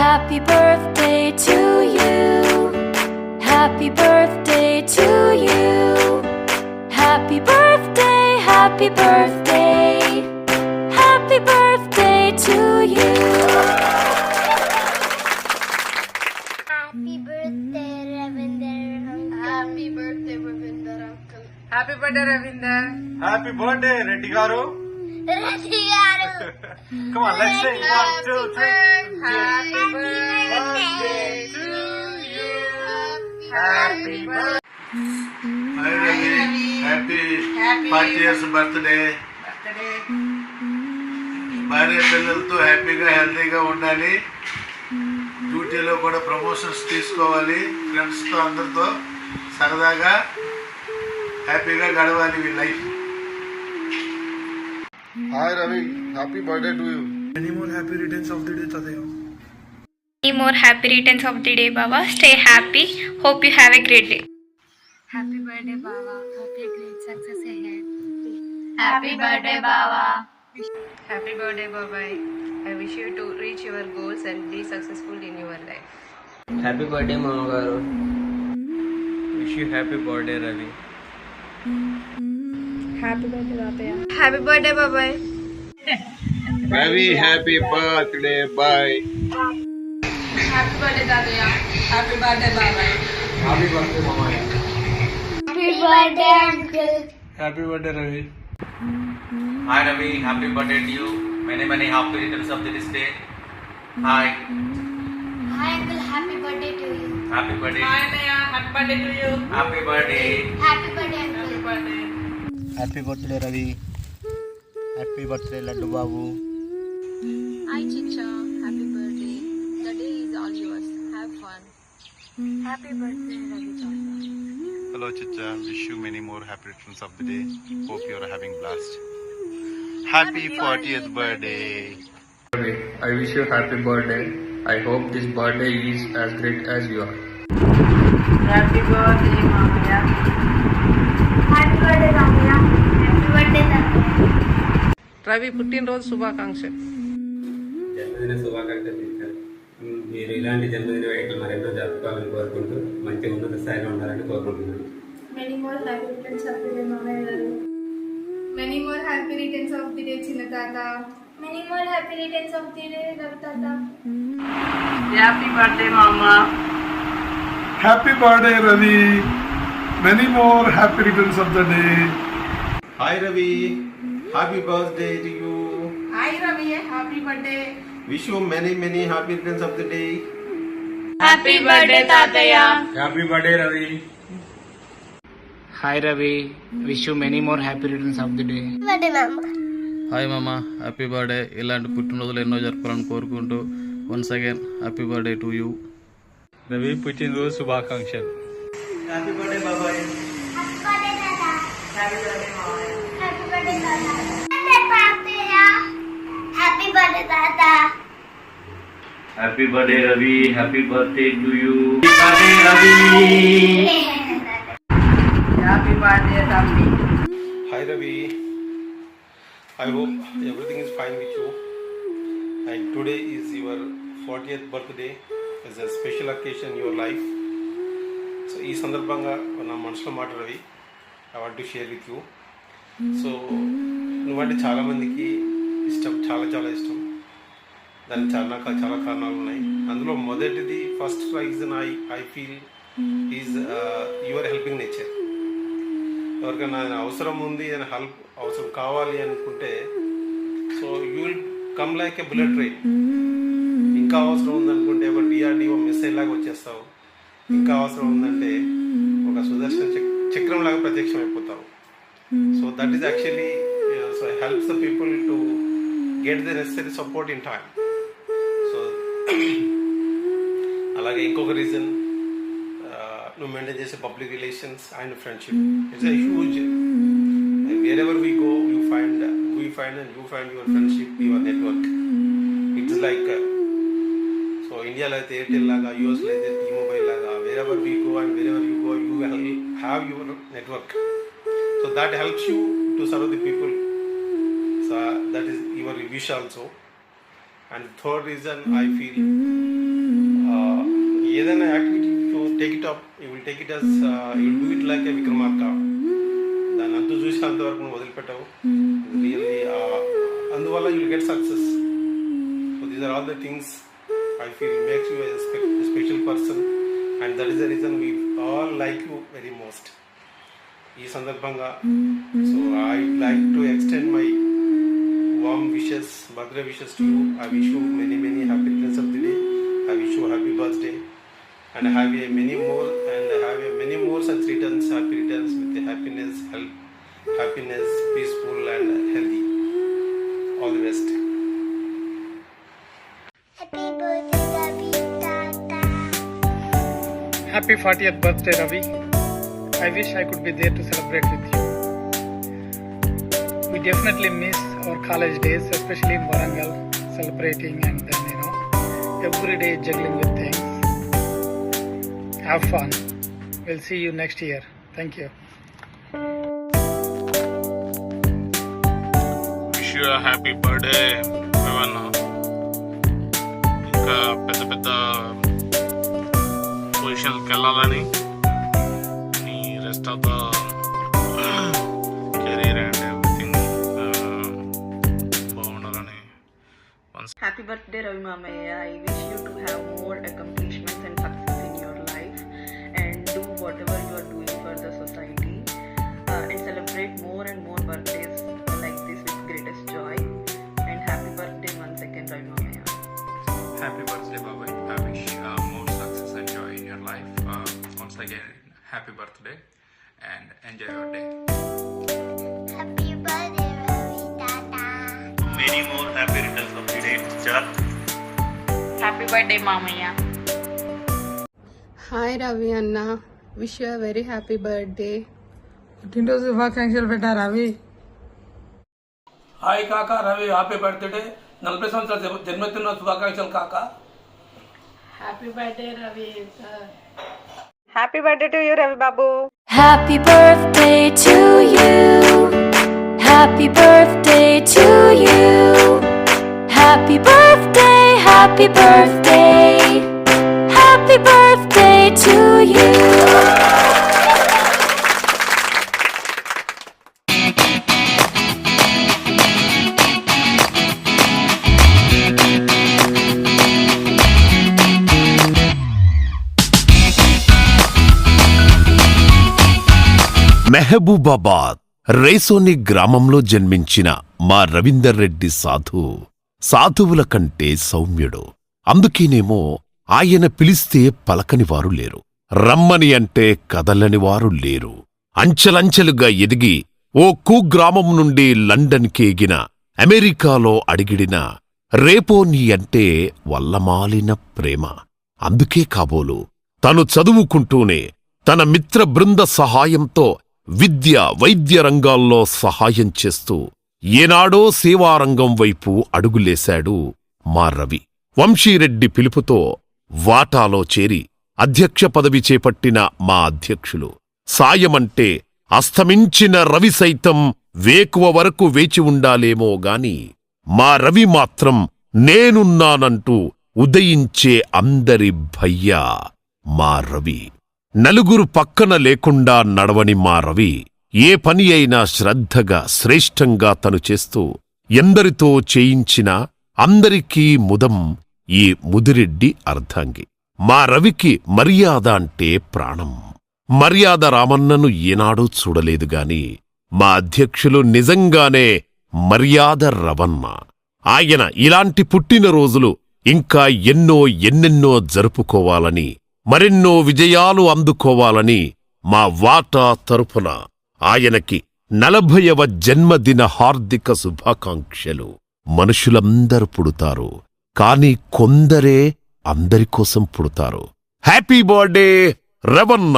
Happy birthday to you. Happy birthday to you. Happy birthday, happy birthday. Happy birthday to you. Happy birthday, Ravinder uncle. Happy birthday, Ravinder uncle. Happy birthday Ravinder. Happy birthday Reddy గారు. Reddy garu. Come on, let's sing. 1, 2, 3. Happy birthday to you. Happy birthday. Hi Ravi. Happy 40 years birthday. భార్య పిల్లలతో హ్యాపీగా హెల్తీగా ఉండాలి. డ్యూటీలో కూడా promotions తీసుకోవాలి. ఫ్రెండ్స్తో అందరితో సరదాగా హ్యాపీగా గడవాలి ఈ life. Hi Ravi, happy birthday to you. Many more happy returns of the day, Tadaya. Many more happy returns of the day, Baba. Stay happy. Hope you have a great day. Happy birthday, Baba. Hope you great success ahead. Happy birthday, Baba. Happy birthday బాబాయ్. I wish you to reach your goals and be successful in your life. Happy birthday మామగారు. Wish you happy birthday Ravi. Happy birthday, Tataya. Happy birthday బాబాయ్. Ravi, happy birthday, bye. Happy birthday తాతయ్య. Happy birthday బాబాయ్. Happy birthday మామయ్య. Happy birthday, uncle. Happy birthday Ravi. Hi Ravi, happy birthday to you. Many happy returns of this day. Hi. Hi, uncle. Happy birthday to you. Happy birthday. Hi అన్నయ్య. Happy birthday to you. Happy birthday. Happy birthday, uncle. Birthday. Happy birthday Ravi. Happy birthday Laddu బాబు. Hi, Chicha. Happy birthday. The day is all yours. Have fun. Happy birthday, Ravi Tata. Hello Chicha, wish you many more happy returns of the day. Hope you are having blast. Happy 40th birthday. I wish you happy birthday. I hope this birthday is as great as you are. Happy birthday మామయ్య. Happy birthday, Tataya. Happy birthday, Tataya. Ravi పుట్టినరోజు శుభాకాంక్షలు. జన్మదిన శుభాకాంక్షలు ఇచ్చారు. మీరు ఇలాంటి జన్మదిన వేడుకలు మరెన్నో జరుపుకోవాలని కోరుకుంటూ మంచి ఉన్నత స్థాయిలో ఉండాలని కోరుకుంటున్నాను. Many more happy returns of the day, Mamaya. Many more happy returns of the day, Chinna Tata. Many more happy returns of the day, Ravi Tata. Happy birthday మామ. Happy birthday Ravi. Many more happy returns of the day. Hi Ravi, happy birthday to you. Hi Ravi. Happy birthday. Wish you many happy returns of the day. Happy birthday, Tataya. Happy birthday Ravi. Hi Ravi. Wish you many more happy returns of the day. Birthday, Mama. Hi మామ, happy birthday. ఇలాంటి పుట్టినరోజులు ఎన్నో జరపాలని కోరుకుంటూ once again happy birthday to you. Ravi పుట్టినరోజు శుభాకాంక్షలు. Happy birthday బాబాయ్. Happy birthday, Tata. Happy birthday, Tata. Happy birthday, Tata. Happy birthday Ravi. Happy birthday to you. Happy Ravi. Happy birthday తమ్మి. Hi Ravi, I hope everything is fine with you. And today is your 40th birthday. It's a special occasion in your life. So ఈ సందర్భంగా నా మనసులో మాట Ravi, I want to share with you. So నువ్వంటే చాలామందికి ఇష్టం, చాలా ఇష్టం. దానికి నాకు చాలా కారణాలు ఉన్నాయి. అందులో మొదటిది first reason I feel is your helping nature. ఎవరికైనా అవసరం ఉంది అని అవసరం కావాలి అనుకుంటే so you will come like A bullet train. ఇంకా అవసరం ఉందనుకుంటే ఒక డిఆర్డిఓ మిసైల్ లాగా వచ్చేస్తావు. ఇంకా అవసరం ఉందంటే ఒక సుదర్శన చక్రం లాగా ప్రత్యక్షం అయిపోతావు. So that is actually so helps the people to get the necessary support in time. So అలాగే ఇంకొక రీజన్ నువ్వు మెయింటైన్ చేసే public relations and friendship. It's a huge. Wherever we go you find and you find your friendship, your network. It's like so ఇండియాలో అయితే Airtel లాగా, యూఎస్లో అయితే T-Mobile లాగా, wherever we go and wherever you go you have your network. So that helps you to serve the people. So that is your wish also. And third reason I feel take it up. You will take it as you will do it like a Vikramarka. దాన్ని అంతు చూసినంత వరకు నువ్వు వదిలిపెట్టావు. Really, అందువల్ల you will get success. So these are all the things I feel makes you a special person, and that is the reason we all like you very most. ఈ సందర్భంగా so I would like to extend my warm wishes, birthday wishes to you. I wish you many happy returns of the day. I wish you a happy birthday, and have a many more such returns, happy returns with the happiness, health, happiness, peaceful and healthy. All the best. Happy birthday, Ravi Tata. Happy 40th birthday, Ravi. I wish I could be there to celebrate with you. We definitely miss our college days, especially in Warangal, celebrating and then, every day juggling with things. Have fun. We'll see you next year. Thank you. Wish you happy birthday రవణ. ఇంకా పెద్ద పొజిషన్కి వెళ్ళాలని నీ rest of the career and everything బాగుండాలని. Happy birthday, Ravi Mamaya. I wish you to have more accomplishments and success in your life, and do whatever you are doing for the society, and celebrate more and more birthdays like this with greatest joy. And happy birthday once again, Ravi Mamaya. Happy birthday, Baba. I wish more success and joy in your life. Once again, happy birthday and enjoy your day. Happy birthday, Ravi Tata. Many more happy returns of the day, teacher. Happy birthday, Mamaya. Hi Ravi అన్న, wish you very happy birthday. పుట్టినరోజు శుభాకాంక్షలు పెట్టా Ravi. Hi కాకా Ravi, happy birthday. 40 సంవత్సరాల జన్మదిన శుభాకాంక్షలు కాకా. Happy birthday Ravi. Happy birthday to you, Ravi Babu. Happy birthday to you. Happy birthday to you. Happy birthday, happy birthday. Happy birthday to you. Mahabubabad Raisoni గ్రామంలో జన్మించిన మా రవీందర్ రెడ్డి సాధువుల కంటే సౌమ్యుడు. అందుకేనేమో ఆయన పిలిస్తే పలకనివారు లేరు, రమ్మని అంటే కదలనివారు లేరు. అంచెలంచెలుగా ఎదిగి ఓ కుగ్రామం నుండి లండన్కేగిన అమెరికాలో అడిగిడిన రేపోనీ అంటే వల్లమాలిన ప్రేమ. అందుకే కాబోలు తను చదువుకుంటూనే తన మిత్ర బృంద సహాయంతో విద్య వైద్య రంగాల్లో సహాయం చేస్తూ ఏనాడో సేవారంగం వైపు అడుగులేశాడు మా రవి. వంశీరెడ్డి పిలుపుతో వాటాలో చేరి అధ్యక్ష పదవి చేపట్టిన మా అధ్యక్షులు సాయమంటే అస్తమించిన రవి సైతం వేకువ వరకు వేచి ఉండాలేమో గాని మా రవి మాత్రం నేనున్నానంటూ ఉదయించే అందరి భయ్యా మా రవి. నలుగురు పక్కన లేకుండా నడవని మా రవి ఏ పని అయినా శ్రద్ధగా శ్రేష్టంగా తను చేస్తూ ఎందరితో చేయించినా అందరికీ ముదం ఈ ముదిరెడ్డి అర్ధాంగి. మా రవికి మర్యాద అంటే ప్రాణం. మర్యాద రామన్నను ఏనాడూ చూడలేదుగాని మా అధ్యక్షులు నిజంగానే మర్యాద రవన్న. ఆయన ఇలాంటి పుట్టినరోజులు ఇంకా ఎన్నెన్నో జరుపుకోవాలని, మరెన్నో విజయాలు అందుకోవాలని మా వాటా తరపున ఆయనకి 40వ జన్మదిన హార్దిక శుభాకాంక్షలు. మనుషులందరూ పుడతారు, కాని కొందరే అందరికోసం పుడతారు. Happy birthday రవన్న.